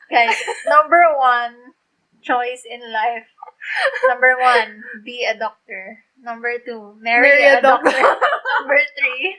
Guys, number one choice in life. Number one, be a doctor. Number two, marry a doctor. Number three,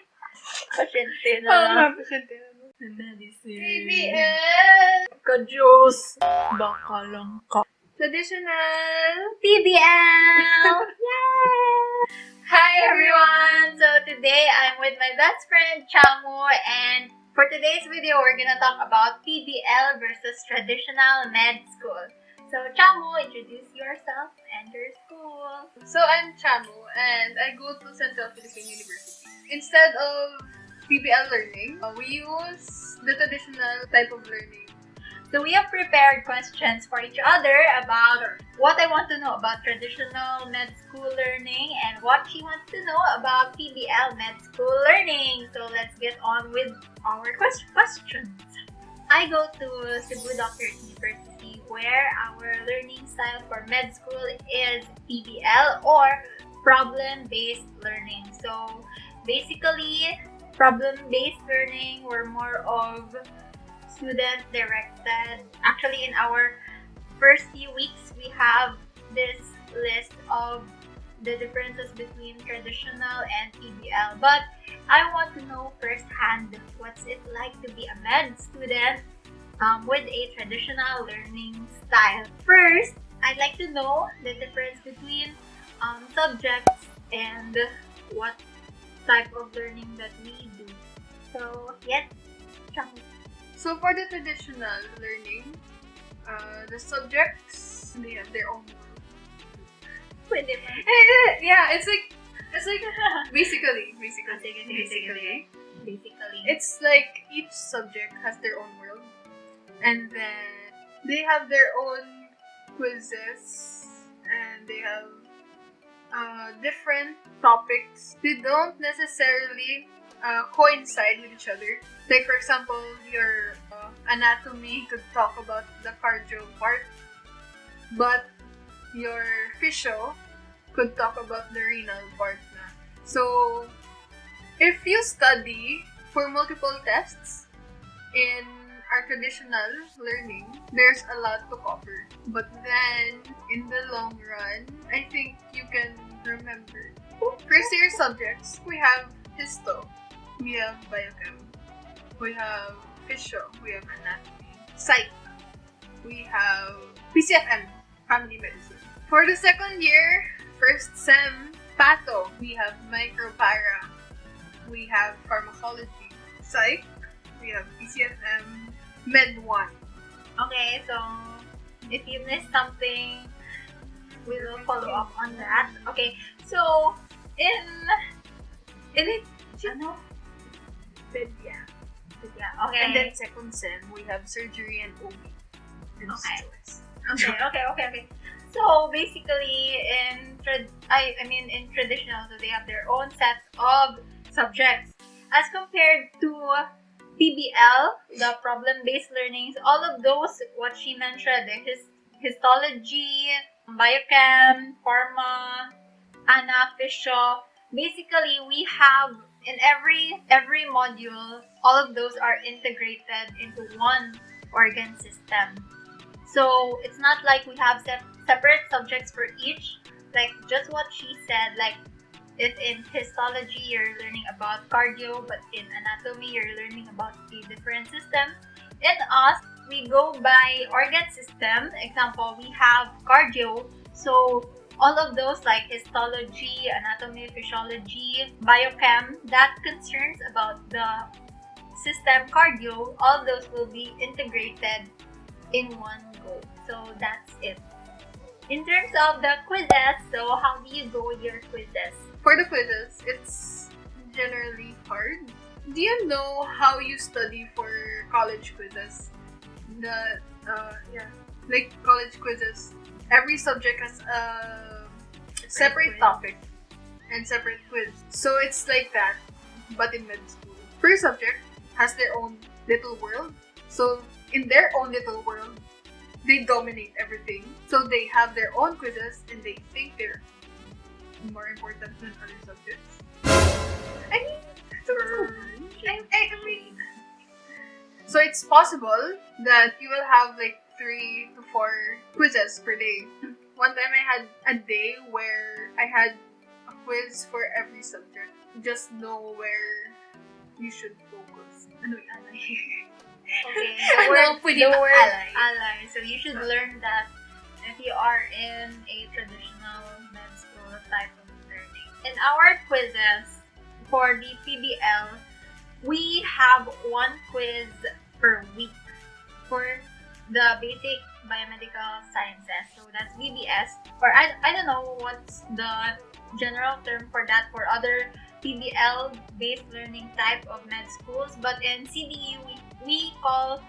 pasyente na. Pasyente na. Medicine. PBL! Ka-Diyos. Baka lang ka. Traditional PBL! Yay! Hi everyone! So today I'm with my best friend Chamu, and for today's video we're gonna talk about PBL versus traditional med school. So Chamu, introduce yourself and your school. So I'm Chamu and I go to Central Philippine University. Instead of PBL learning, we use the traditional type of learning. So we have prepared questions for each other about what I want to know about traditional med school learning and what she wants to know about PBL med school learning. So let's get on with our questions. I go to Cebu Doctors University, where our learning style for med school is PBL or problem-based learning. So basically, problem-based learning, we're more of student-directed. Actually, in our first few weeks, we have this list of the differences between traditional and PBL. But I want to know firsthand what's it like to be a med student with a traditional learning style. First, I'd like to know the difference between subjects and what type of learning that we do. So, yes, Chamu. So for the traditional learning, the subjects, they have their own world. Pwede ba? Yeah, it's like basically, it's like each subject has their own world, and then they have their own quizzes, and they have different topics. They don't necessarily coincide with each other. Like for example, your anatomy could talk about the cardio part, but your physio could talk about the renal part na. So, if you study for multiple tests in our traditional learning, there's a lot to cover. But then, in the long run, I think you can remember. First year subjects, we have histo, we have biochem, we have physio, we have anatomy, psych, we have PCFM, family medicine. For the second year, first sem, patho, we have micropara, we have pharmacology, psych, we have PCFM, med 1. Okay, so if you missed something, we will follow up on that. Okay, so in it, ano? Pedia. Yeah, okay. And then second sem, we have surgery and OB. And Okay. stress. Okay. So basically, in traditional, so they have their own set of subjects. As compared to PBL, the problem-based learnings, all of those, what she mentioned, the histology, biochem, pharma, ana, physio, basically we have in every module, all of those are integrated into one organ system. So it's not like we have separate subjects for each. Like just what she said, like if in histology you're learning about cardio, but in anatomy you're learning about the different systems. In us, we go by organ system. Example, we have cardio. So all of those like histology, anatomy, physiology, biochem, that concerns about the system cardio, all of those will be integrated in one go. So that's it. In terms of the quizzes, so how do you go with your quizzes? For the quizzes, it's generally hard. Do you know how you study for college quizzes? Like college quizzes, every subject has a separate topic and separate quiz. So it's like that, but in med school. Per subject has their own little world. So in their own little world, they dominate everything. So they have their own quizzes and they think they're more important than other subjects. I mean, So it's possible that you will have like 3 to 4 quizzes per day. One time I had a day where I had a quiz for every subject. Just know where you should focus. Ano yung alay? Okay, Ano pwede the word alay? alay. So you should learn that if you are in a traditional med school type of learning. In our quizzes for the PBL, we have one quiz per week for the basic biomedical sciences. So that's BBS, or I don't know what's the general term for that for other PBL based learning type of med schools, but in CDU we call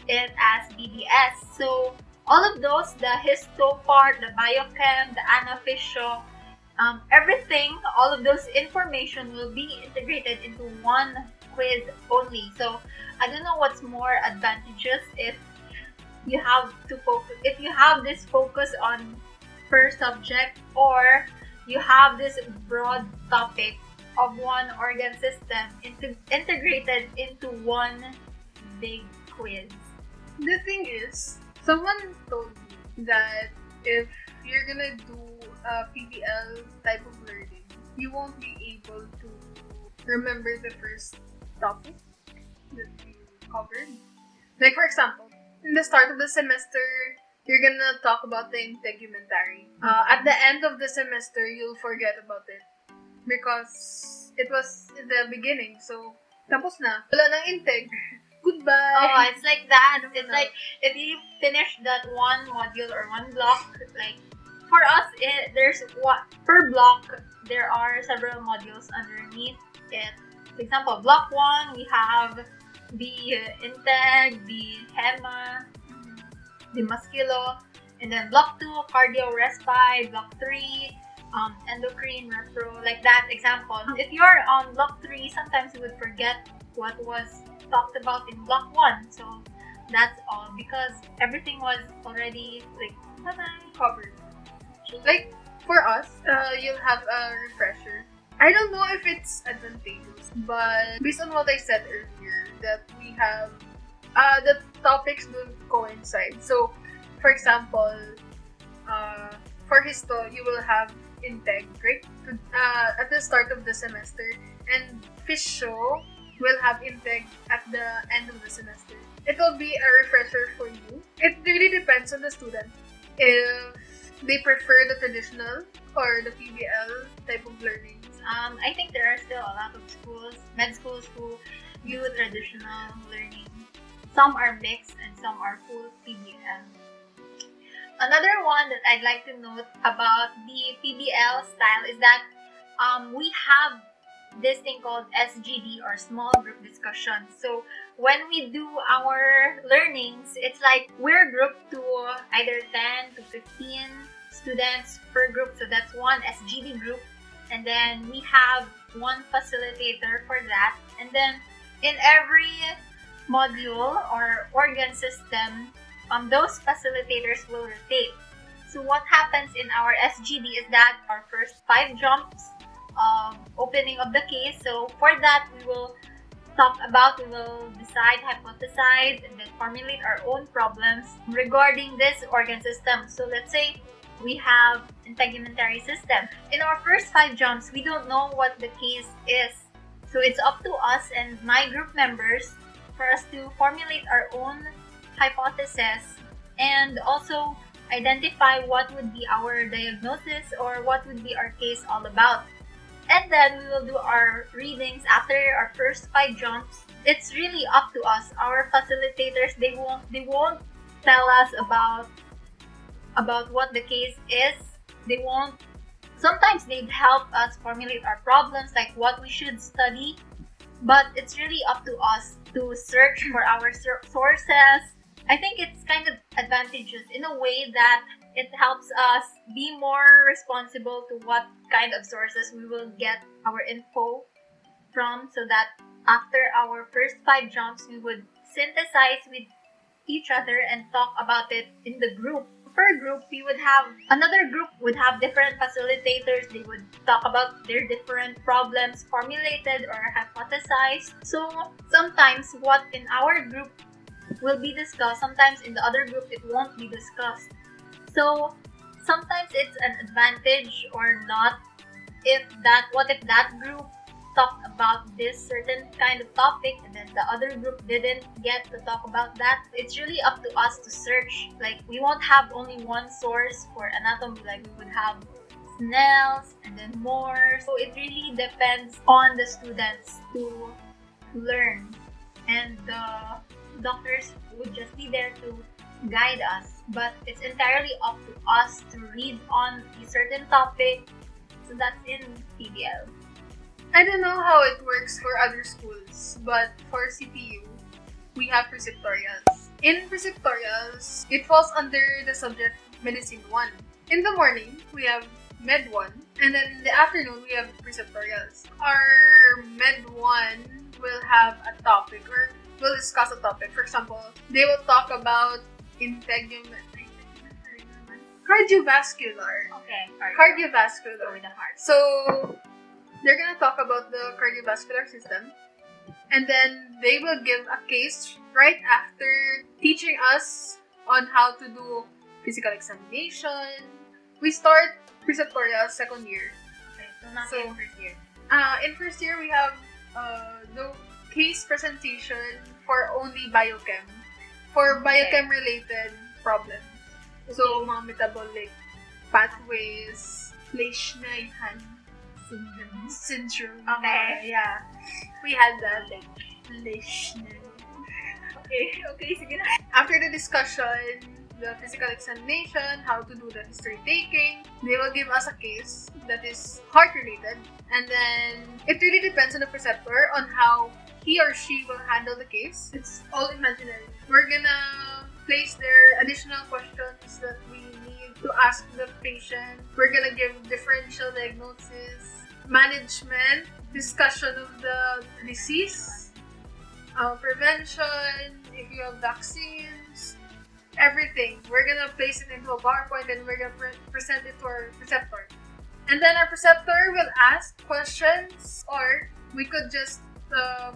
it as BBS. So all of those, the histo part, the biochem, the anaphysio, everything, all of those information will be integrated into one quiz only. So I don't know what's more advantageous if you have to focus, if you have this focus on per subject, or you have this broad topic of one organ system integrated into one big quiz. The thing is, someone told me that if you're gonna do a PBL type of learning, you won't be able to remember the first topic that you covered. Like for example, in the start of the semester, you're gonna talk about the integumentary. At the end of the semester, you'll forget about it because it was in the beginning. So, tapos na. Wala nang integ. Goodbye. Oh, it's like that. It's like if you finish that one module or one block, like for us, there's what per block there are several modules underneath it. For example, block 1 we have the integ, the hema, the musculo, and then block 2 cardio respi, block 3 endocrine repro, like that example. If you're on block 3, sometimes you would forget what was talked about in block 1. So that's all because everything was already like covered. Like for us, you'll have a refresher. I don't know if it's advantageous, but based on what I said earlier, that we have the topics don't coincide. So, for example, for histo, you will have integ, right? At the start of the semester, and physio will have integ at the end of the semester. It will be a refresher for you. It really depends on the student if they prefer the traditional or the PBL type of learning. I think there are still a lot of schools, med schools, who view traditional learning. Some are mixed and some are full PBL. Another one that I'd like to note about the PBL style is that we have this thing called SGD, or small group discussion. So when we do our learnings, it's like we're grouped to either 10 to 15 students per group. So that's one SGD group. And then we have one facilitator for that. And then in every module or organ system, those facilitators will rotate. So what happens in our SGD is that our first 5 jumps, opening of the case. So for that, we will decide, hypothesize, and then formulate our own problems regarding this organ system. So let's say we have integumentary system. In our first 5 jumps, we don't know what the case is. So it's up to us and my group members for us to formulate our own hypothesis and also identify what would be our diagnosis or what would be our case all about. And then we will do our readings after our first 5 jumps. It's really up to us. Our facilitators, they won't tell us about what the case is. They won't. Sometimes they'd help us formulate our problems, like what we should study. But it's really up to us to search for our sources. I think it's kind of advantageous in a way that it helps us be more responsible to what kind of sources we will get our info from, so that after our first 5 jumps, we would synthesize with each other and talk about it in the group. per group, we would have another group would have different facilitators. They would talk about their different problems formulated or hypothesized. So sometimes what in our group will be discussed, sometimes in the other group it won't be discussed. So sometimes it's an advantage or not if that group talked about this certain kind of topic and then the other group didn't get to talk about that. It's really up to us to search. Like, we won't have only one source for anatomy, like we would have Snell's and then more. So it really depends on the students to learn, and the doctors would just be there to guide us, but it's entirely up to us to read on a certain topic. So that's in PBL. I don't know how it works for other schools, but for CPU, we have Preceptorials. In Preceptorials, it falls under the subject Medicine 1. In the morning, we have Med 1, and then in the afternoon, we have Preceptorials. Our Med 1 will have a topic, or will discuss a topic. For example, they will talk about cardiovascular. Okay. Cardiovascular. With the heart. So, they're gonna talk about the cardiovascular system, and then they will give a case right after teaching us on how to do physical examination. We start Preceptorial second year. Okay, so not in first year. In first year, we have the case presentation for only biochem. For biochem related problems. So, mga metabolic pathways, Leishman syndrome. Okay. Yeah. We had that, like, Leishman. Okay, sige na. After the discussion, the physical examination, how to do the history taking, they will give us a case that is heart-related. And then, it really depends on the preceptor on how he or she will handle the case. It's all imaginary. We're gonna place their additional questions that we need to ask the patient. We're gonna give differential diagnosis, management, discussion of the disease, prevention, if you have vaccines, everything. We're gonna place it into a PowerPoint and we're gonna present it to our preceptor. And then our preceptor will ask questions, or we could just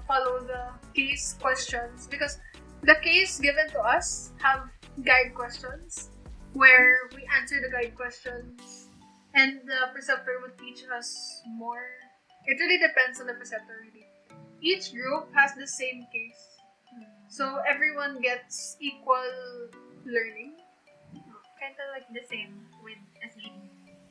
follow the case questions, because the case given to us have guide questions where we answer the guide questions and the preceptor will teach us more. It really depends on the preceptor, really. Each group has the same case, so everyone gets equal learning. Kind of like the same with SGD.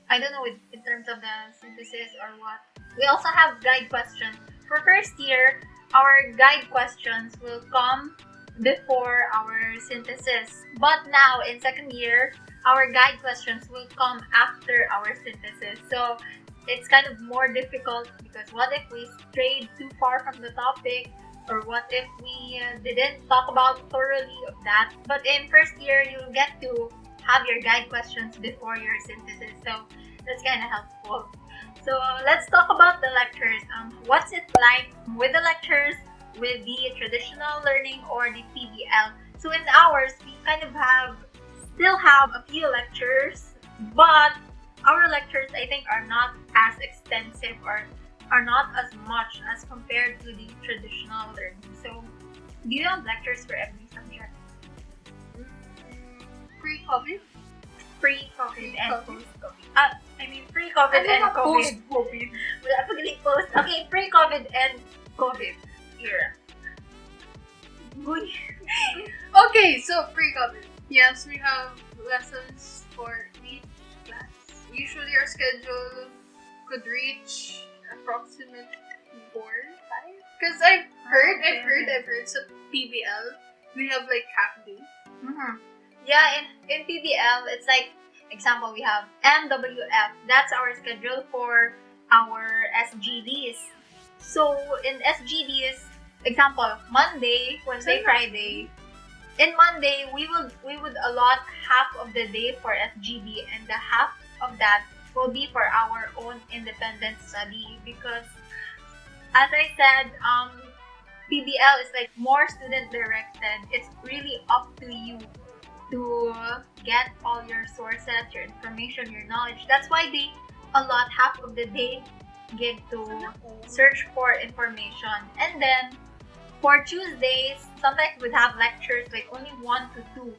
I don't know in terms of the synthesis or what. We also have guide questions. For first year, our guide questions will come before our synthesis. But now, in second year, our guide questions will come after our synthesis. So, it's kind of more difficult because what if we strayed too far from the topic? Or what if we didn't talk about thoroughly of that? But in first year, you'll get to have your guide questions before your synthesis. So, that's kind of helpful. So, let's talk about the lectures. What's it like with the lectures, with the traditional learning or the PBL? So, in ours, we kind of still have a few lectures, but our lectures, I think, are not as extensive or are not as much as compared to the traditional learning. So, do you have lectures for every subject? Pre-COVID? Pre-COVID and post-COVID. Pre-COVID and COVID. Post-COVID. Wala pa galing post. Okay, pre-COVID and COVID era. Good. Okay, so pre-COVID. Yes, we have lessons for each class. Usually our schedule could reach approximately 4, 5. Because I've heard sa PBL, we have like half day. Mm-hmm. Yeah, in PBL, it's like, example, we have MWF. That's our schedule for our SGDs. So, in SGDs, example, Monday, Wednesday, Friday. In Monday, we would allot half of the day for SGD, and the half of that will be for our own independent study, because, as I said, PBL is like more student directed. It's really up to you to get all your sources, your information, your knowledge. That's why they allot half of the day give to search for information. And then for Tuesdays, sometimes we'd have lectures like only 1 to 2.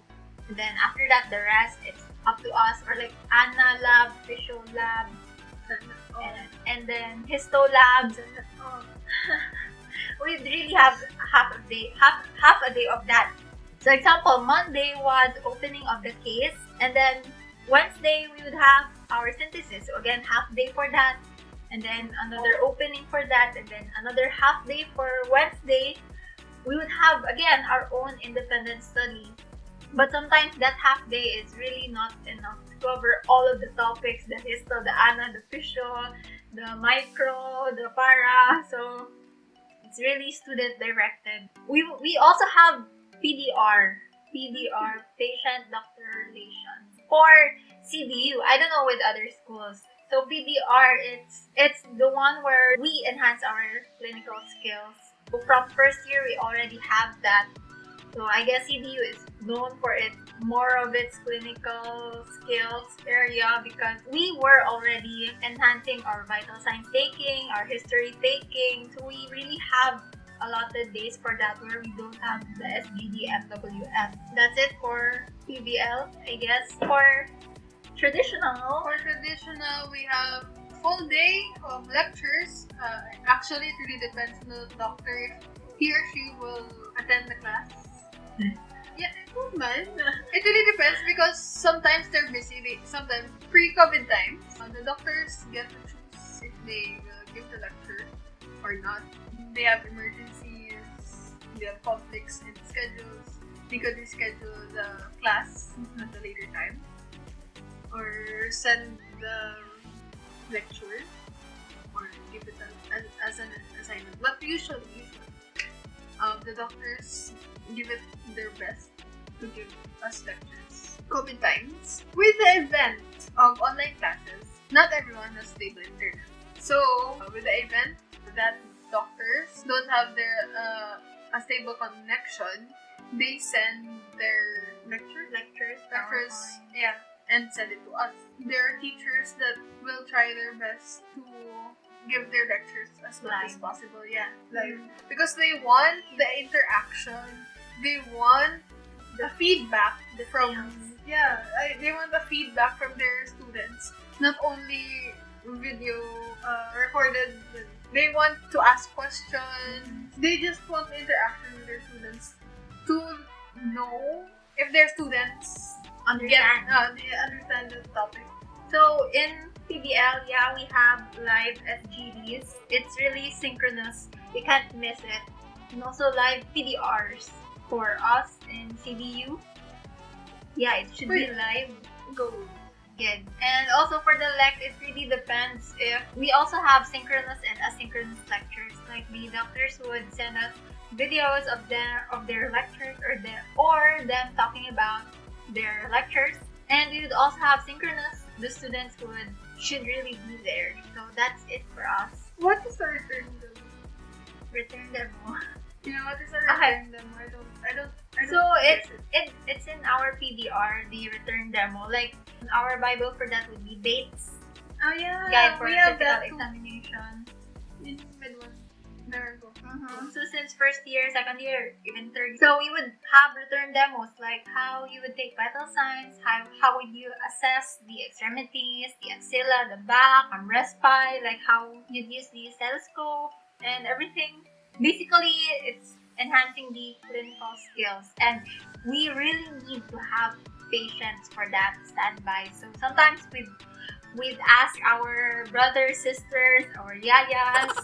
And then after that, the rest, it's up to us. Or like Ana lab, Physio lab, and then Histo lab. We really have half a day of that. So example, Monday was opening of the case, and then Wednesday we would have our synthesis. So again, half day for that, and then another opening for that, and then another half day for Wednesday. We would have again our own independent study. But sometimes that half day is really not enough to cover all of the topics, the histo, the ana, the physio, the micro, the para. So it's really student directed. We also have PDR, patient doctor relations. For CBU, I don't know with other schools. So PDR, it's the one where we enhance our clinical skills. So from first year, we already have that. So I guess CBU is known for more of its clinical skills area because we were already enhancing our vital signs taking, our history taking. So we really have allotted days for that where we don't have the SGD MWF. That's it for PBL, I guess. For traditional, we have full day of lectures. Actually, it really depends on the doctor if he or she will attend the class. Yeah, I don't mind. It really depends because sometimes they're busy. Sometimes pre-COVID times, the doctors get to choose if they will give the lecture or not. They have emergencies, they have conflicts in schedules. They could reschedule the class at a later time or send the lecture or give it as an assignment. But usually, the doctors give it their best to give us lectures. COVID times, with the event of online classes, not everyone has stable internet. So, with the event that doctors don't have their a stable connection, they send their lectures, and send it to us. There are teachers that will try their best to give their lectures as much as possible. Yeah, live. Because they want the interaction. They want the feedback they want the feedback from their students. Not only video recorded. They want to ask questions. They just want interaction with their students to know if their students understand the topic. So in PBL, we have live SGDs. It's really synchronous. We can't miss it. And also live PDRs for us in CBU. Yeah, it should be live. Go. Good. And also for the lect, it really depends if we also have synchronous and asynchronous lectures. Like the doctors would send us videos of their lectures or them talking about their lectures. And we would also have synchronous. The students should really be there. So that's it for us. What is a return demo? Return demo. Yeah, what is a return demo? I don't. So it's in our PDR, the return demo. Like our Bible for that would be Bates. Oh yeah. Guide for we have physical that examination. In mid one. There we go. So since first year, second year, even third, so we would have return demos like how you would take vital signs, how would you assess the extremities, the axilla, the back, respi, like how you'd use the stethoscope and everything. Basically, it's enhancing the clinical skills, and we really need to have patience for that standby. So sometimes we'd ask our brothers, sisters, our yayas,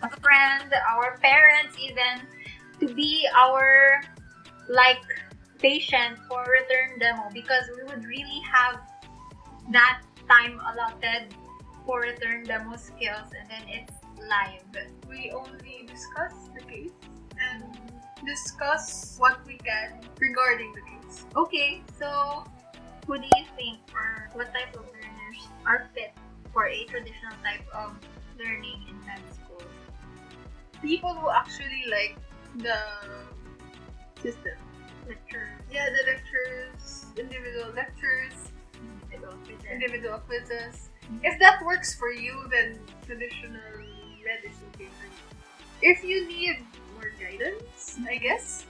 a friend, our parents even, to be our patient for return demo because we would really have that time allotted for return demo skills, and then it's live. We only discuss the case and discuss what we can regarding the case. Okay, so who do you think or what type of learners are fit for a traditional type of learning in med school? People who actually like the system. lectures. Yeah, the lectures, individual lectures, individual quizzes. If that works for you, then traditional med is okay for you. If you need more guidance, I guess,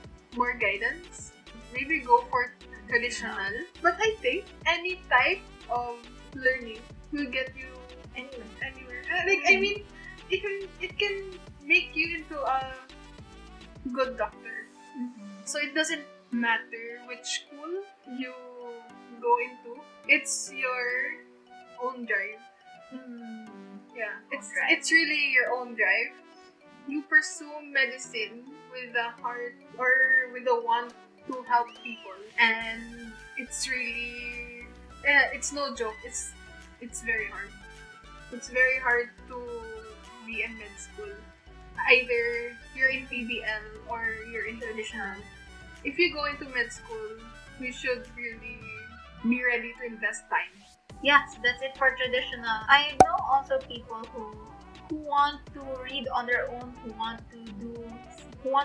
maybe go for traditional. But I think any type of learning will get you anywhere. Like, I mean, it can make you into a good doctor. So it doesn't matter which school you go into. It's your own drive. Yeah, it's really your own drive. You pursue medicine with a heart or with a want to help people, and it's really it's no joke. It's very hard. It's very hard to be in med school. Either you're in PBL or you're in traditional. If you go into med school, you should really be ready to invest time. Yes, that's it for traditional. I know also people who want to read on their own, who want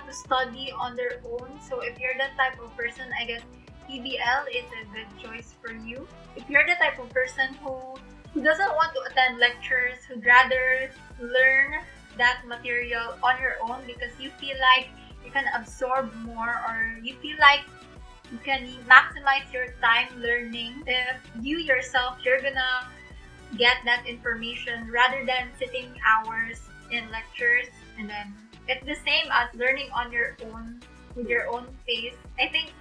to study on their own. So if you're that type of person, I guess PBL is a good choice for you. If you're the type of person who doesn't want to attend lectures, who'd rather learn that material on your own because you feel like you can absorb more, or you feel like you can maximize your time learning. If you yourself, you're gonna get that information rather than sitting hours in lectures, and then it's the same as learning on your own with your own pace. I think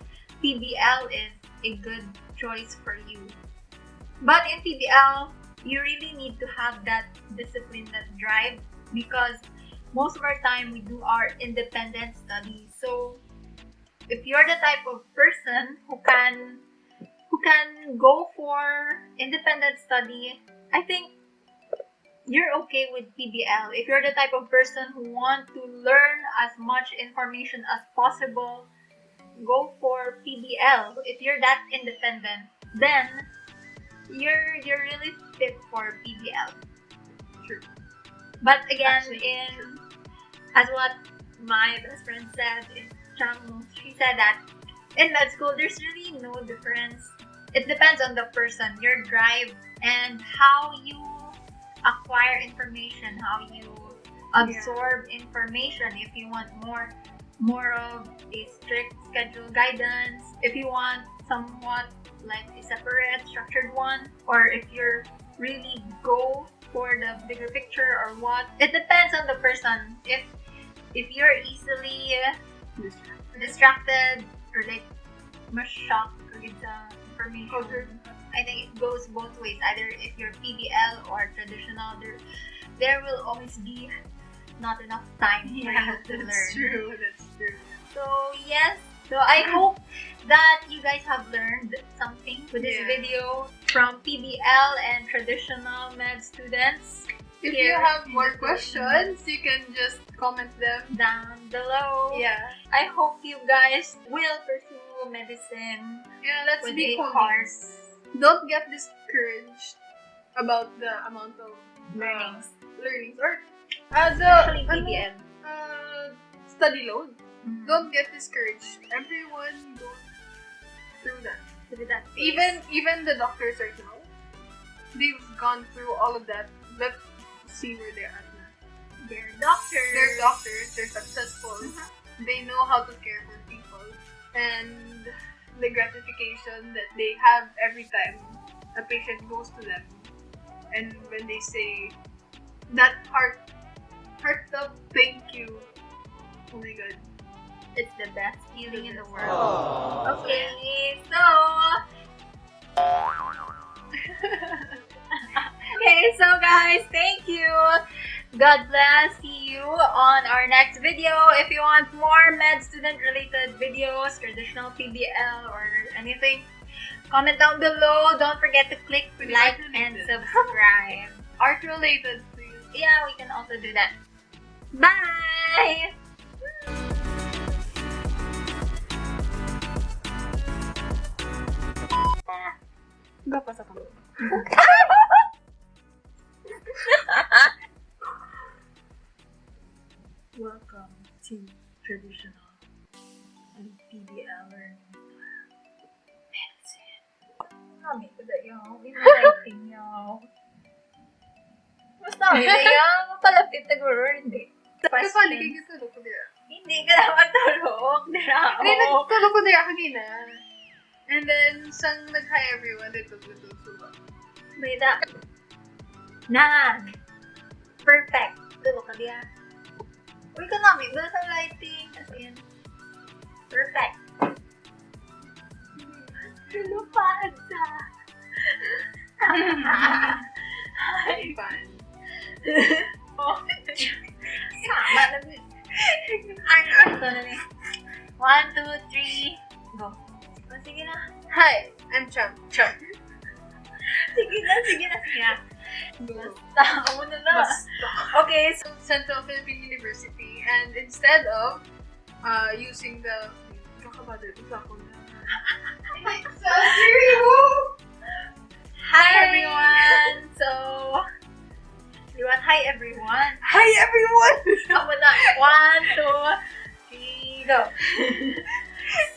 PBL is a good choice for you. But in PBL, you really need to have that discipline, that drive, because most of our time we do our independent studies. So if you're the type of person who can go for independent study, I think you're okay with PBL. If you're the type of person who want to learn as much information as possible, go for PBL. If you're that independent, then you're really fit for PBL. True. But again, Actually, as what my best friend said in Chamu, she said that in med school, there's really no difference. It depends on the person, your drive, and how you acquire information, how you absorb information. If you want more of a strict schedule guidance, if you want somewhat like a separate structured one, or if you're really go for the bigger picture or what, it depends on the person. If you're easily distracted or like mas shocked with the information, I think it goes both ways. Either if you're PBL or traditional, there will always be not enough time for you to learn. That's true. So yes, so I hope that you guys have learned something with this video from PBL and traditional med students. If you have more questions, you can just comment them down below. Yeah. I hope you guys will pursue medicine. Yeah, let's with be a heart. Don't get discouraged about the amount of Learnings or especially PBL. Study load. Don't get discouraged. Everyone goes through that. Even the doctors right now, they've gone through all of that. Let's see where they're at now. They're doctors. They're successful. They know how to care for people, and the gratification that they have every time a patient goes to them, and when they say that heartfelt thank you. Oh my god. It's the best feeling in the world. Aww. Okay, so guys, thank you. God bless. See you on our next video. If you want more med student related videos, traditional PBL or anything, comment down below. Don't forget to click like and subscribe. Art related, please. Yeah, we can also do that. Bye! Welcome to traditional. PBL or medicine. Kami ko da yung writing yung. Mas namin na yung mapalapit na guro, hindi. Kasali kayo tulog ko dira. Hindi ka naman tulog. Dira Hindi, ako. nagtulog ko dira kanina. And then, sang nag-hi everyone, dito suba. May da. Nan. Perfect. Tulog ka diya. Uy ka namin. Wala sa lighting. As in. Perfect. Lupad sa. Ay, fun. Sama na din. Ano na ni? 1, 2, 3. Go. O, sige na. Hi, I'm Cham. Sige na. Sige na. Basta. Muna na. Basta. Okay, so Central Philippine University, and instead of using the kakabado, ito ako na. hi everyone! So, you want hi everyone? Hi everyone! Ako na. 1, 2, 3, go.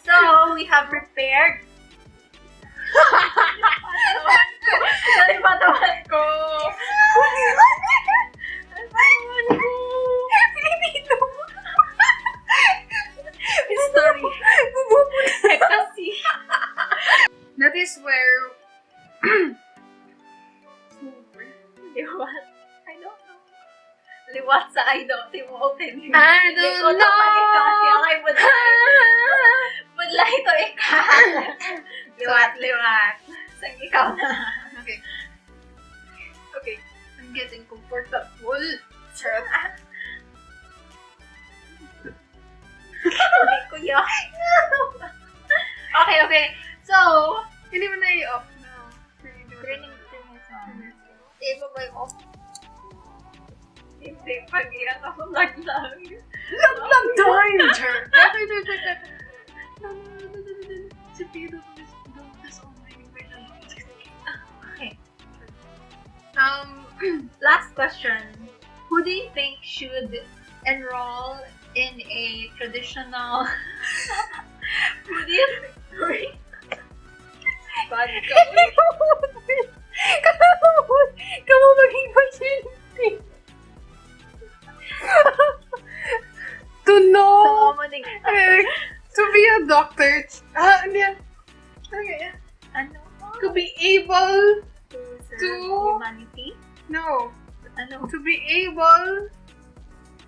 So, we have prepared. Nalipatawan ko. Pilipino. Story. Kasi. That is where Liwat. I don't know. Liwat sa I don't know. I don't know. I would like to liwat. Sang ikaw na. Okay. Okay. I'm getting comfortable. Sarap. Hindi ko yun. Okay. So, Hindi mo na i-off now. training Hindi mo ba yung off? Hindi. Pag iyan ako naglag. Lang time! Sure. Si Pedro this online version. Okay. Last question. Who do you think should enroll in a traditional... Who do you think... Bad ka. Kamu maging pasyente. To know! So, To be a doctor. Hindi yan. Okay. ano? To be able To humanity? No. Ano? To be able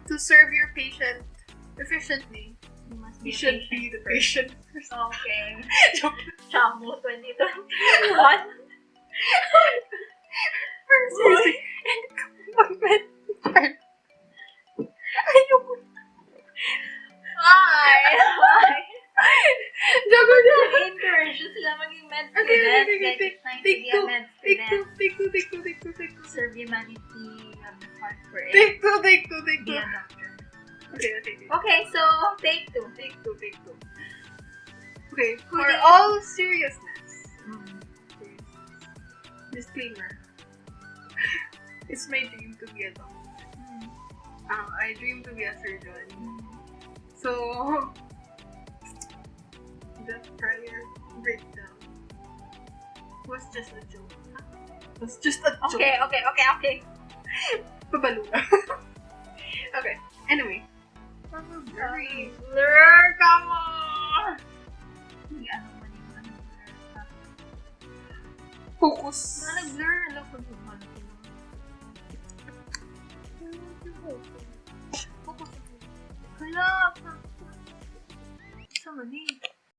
to serve your patient efficiently, You must you be a should patient be the first. patient. Okay. Joke. Chamu 2021. Seriously. And mag-med. Ayoko. Why? Joke na. Encourage sila maging med Okay, student. okay, Like, take- it's nice to take be a two. med Take student. two. Serve humanity. You have the heart for it. Take two. Be a doctor. Okay. Okay, so take two. Take two. Okay, Who for do you- all seriousness, disclaimer. It's my dream to be a doctor. I dream to be a surgeon. So, the prior breakdown was just a joke. Was just a joke. Okay. Pabalo na. Okay, anyway. Very Blur ka mo! Hindi, ano man yung blur ka. focus. Blur. Alam ko yung Focus. Hala. Sa mali.